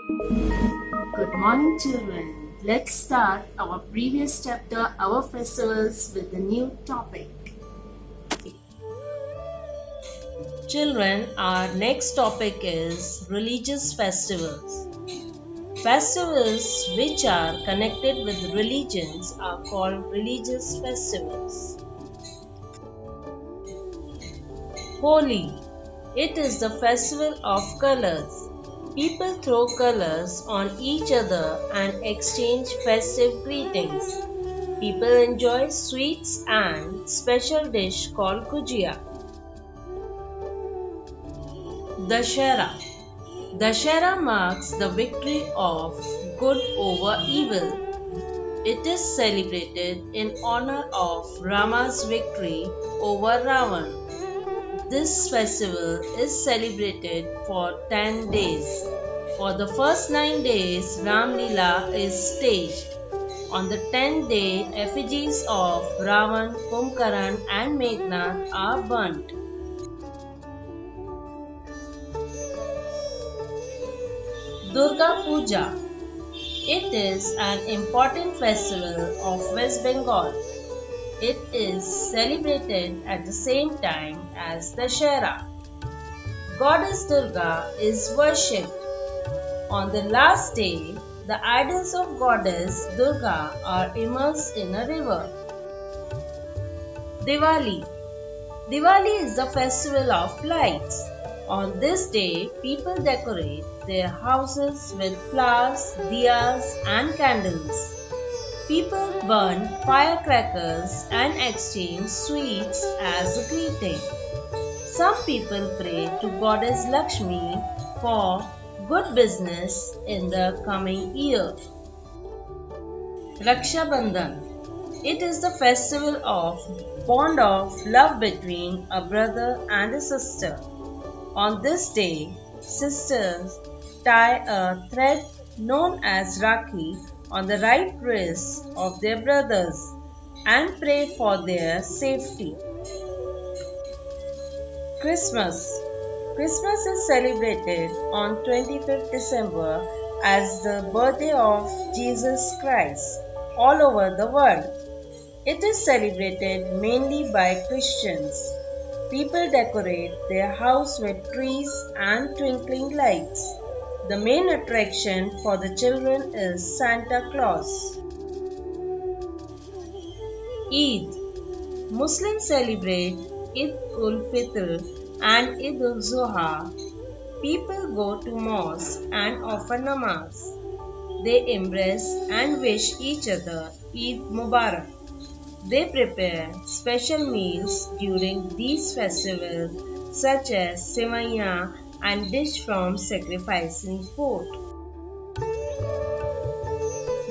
Good morning, children. Let's start our previous chapter, our festivals, with the new topic. Children, our next topic is religious festivals. Festivals which are connected with religions are called religious festivals. Holi. It is the festival of colors. People throw colors on each other and exchange festive greetings. People enjoy sweets and special dish called gujia. Dashera. Dashera marks the victory of good over evil. It is celebrated in honor of Rama's victory over Ravan. This festival is celebrated for 10 days. For the first 9 days, Ram Leela is staged. On the 10th day, effigies of Ravan, Kumbhakarna and Meghnad are burnt. Durga Puja. It is an important festival of West Bengal. It is celebrated at the same time as Dashera. Goddess Durga is worshipped. On the last day, the idols of Goddess Durga are immersed in a river. Diwali. Diwali is the festival of lights. On this day, people decorate their houses with flowers, diyas, and candles. People burn firecrackers and exchange sweets as a greeting. Some people pray to Goddess Lakshmi for good business in the coming year. Raksha Bandhan. It is the festival of bond of love between a brother and a sister. On this day, sisters tie a thread known as Rakhi on the right wrist of their brothers and pray for their safety. Christmas. Christmas is celebrated on 25th December as the birthday of Jesus Christ all over the world. It is celebrated mainly by Christians. People decorate their house with trees and twinkling lights. The main attraction for the children is Santa Claus. Eid. Muslims celebrate Eid ul Fitr and Eid ul Zuha. People go to mosque and offer namaz. They embrace and wish each other Eid Mubarak. They prepare special meals during these festivals such as sevaiyan and dish from sacrificing food.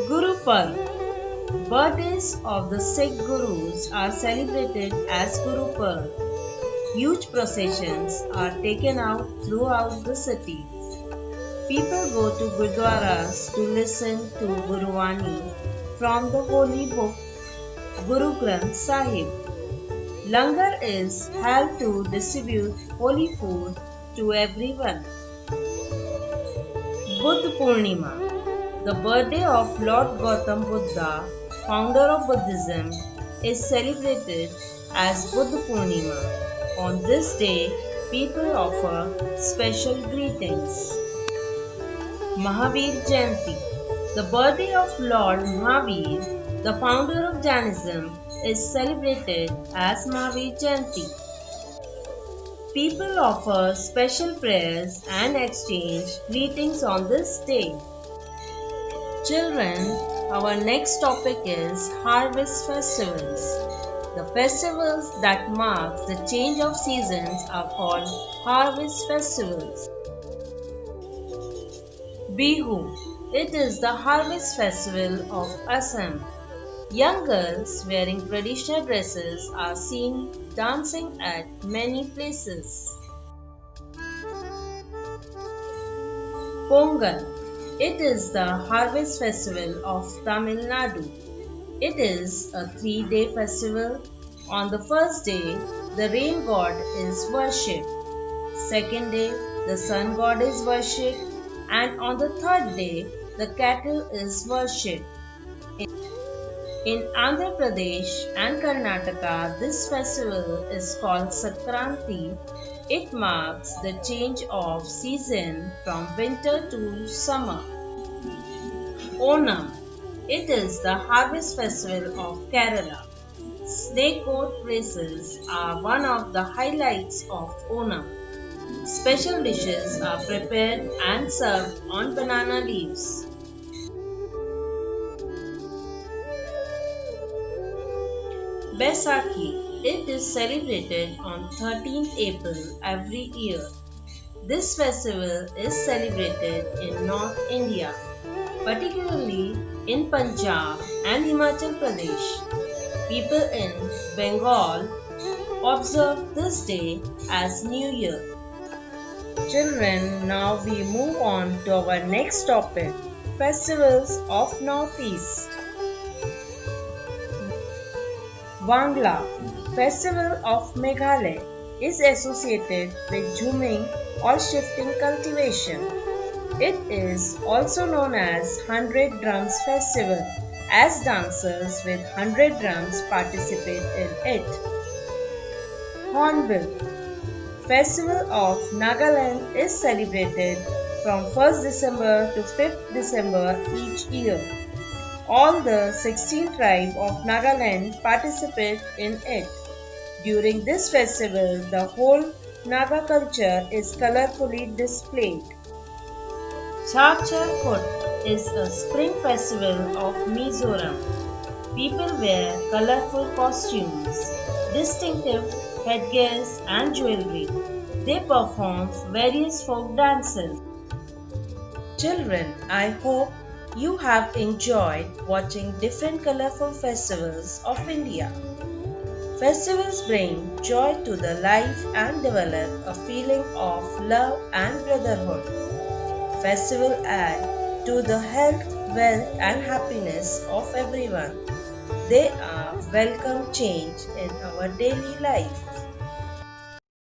Guru Parv. Birthdays of the Sikh Gurus are celebrated as Guru Parv. Huge processions are taken out throughout the city. People go to gurdwaras to listen to Guruvani from the holy book Guru Granth Sahib. Langar is held to distribute holy food to everyone. Buddha Purnima. The birthday of Lord Gautam Buddha, founder of Buddhism, is celebrated as Buddha Purnima. On this day, people offer special greetings. Mahavir Jayanti. The birthday of Lord Mahavir, the founder of Jainism, is celebrated as Mahavir Jayanti. People offer special prayers and exchange greetings on this day. Children, our next topic is harvest festivals. The festivals that mark the change of seasons are called harvest festivals. Bihu. It is the harvest festival of Assam. Young girls wearing traditional dresses are seen dancing at many places. Pongal. It is the harvest festival of Tamil Nadu. It is a 3-day festival. On the first day, the rain god is worshipped. Second day, the sun god is worshipped. and on the third day, the cattle is worshipped. In Andhra Pradesh and Karnataka, this festival is called Sankranti. It marks the change of season from winter to summer. Onam. It is the harvest festival of Kerala. Snake boat races are one of the highlights of Onam. Special dishes are prepared and served on banana leaves. Baisakhi. It is celebrated on 13th April every year. This festival is celebrated in North India, particularly in Punjab and Himachal Pradesh. People in Bengal observe this day as New Year. Children, now we move on to our next topic, festivals of Northeast. Wangla, Festival of Meghalaya, is associated with Jhuming or shifting cultivation. It is also known as 100 Drums Festival, as dancers with 100 drums participate in it. Hornbill, Festival of Nagaland, is celebrated from 1st December to 5th December each year. All the 16 tribes of Nagaland participate in it. During this festival, the whole Naga culture is colorfully displayed. Chachar is a spring festival of Mizoram. People wear colorful costumes, distinctive headgears and jewelry. They perform various folk dances. Children, I hope you have enjoyed watching different colorful festivals of India. Festivals bring joy to the life and develop a feeling of love and brotherhood. Festivals add to the health, wealth and happiness of everyone. They are welcome change in our daily life.